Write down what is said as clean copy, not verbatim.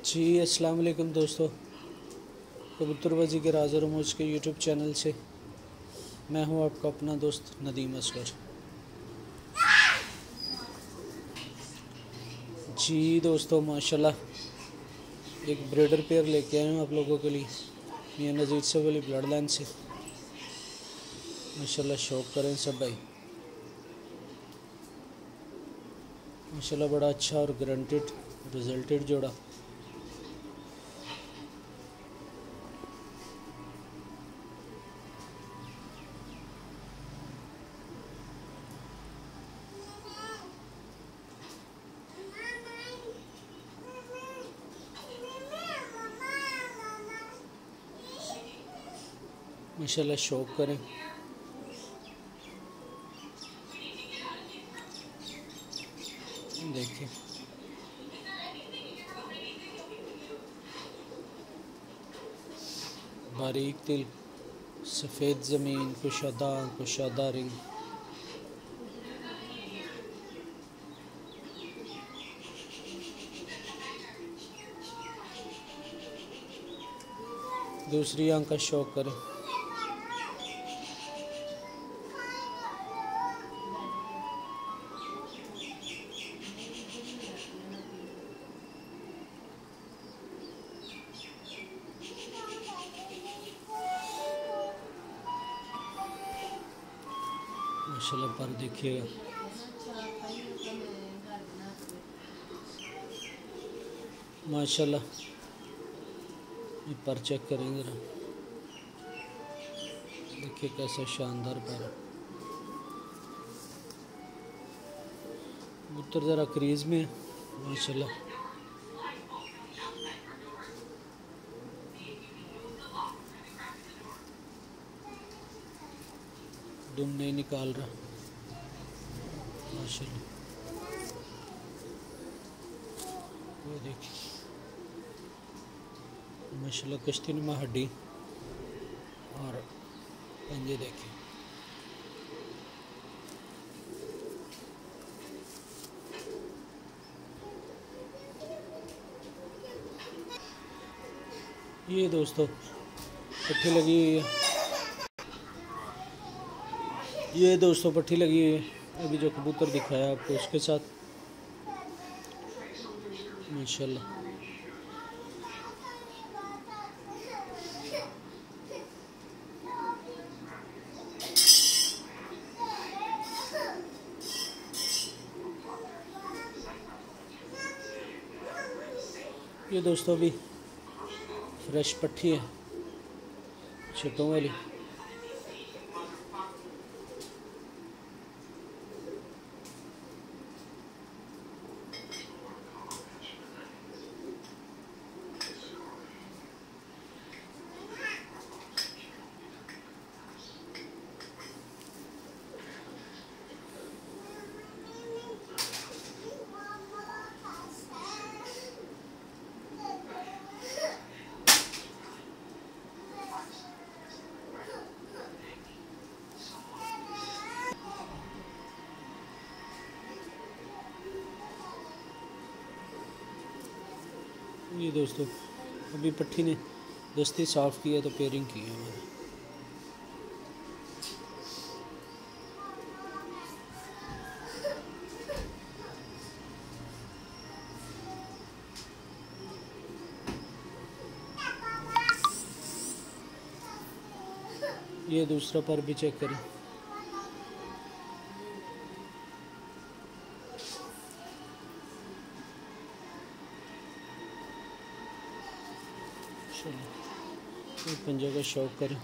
जी अस्सलाम वालेकुम दोस्तों, कबूतरबाजी के राज और रमूज के यूट्यूब चैनल से मैं हूं आपका अपना दोस्त नदीम असगर। जी दोस्तों, माशाल्लाह एक ब्रीडर पेयर लेके आए हूँ आप लोगों के लिए, मियां नज़ीर से वाली ब्लड लाइन से। माशाल्लाह शौक करें सब भाई। माशाल्लाह बड़ा अच्छा और गारंटेड रिजल्टेड जोड़ा। माशाल्लाह शौक करें। देखिए बारीक तिल, सफ़ेद ज़मीन, कुशादा रिंग। दूसरी आंख का शौक करें। माशाल्लाह पर देखिएगा, माशाल्लाह ये पर चेक करेंगे ना, देखिए कैसा शानदार पर। कबूतर ज़रा क्रीज में माशाल्लाह। दुम नहीं निकाल रहा माशाल्लाह। वो देखिए माशाल्लाह कश्ती नुमा हड्डी और पंजे देखिए। ये दोस्तों पट्टी लगी हुई है, ये दोस्तों पट्टी लगी हुई है अभी जो कबूतर दिखाया आपको उसके साथ। माशाल्लाह ये दोस्तों अभी फ्रेश पट्टी है छटों वाली। ये दोस्तों अभी पट्टी ने दस्ती साफ़ किया तो पेयरिंग की है मैंने। ये दूसरा पर भी चेक करें। चलो पंजे का शौक करें।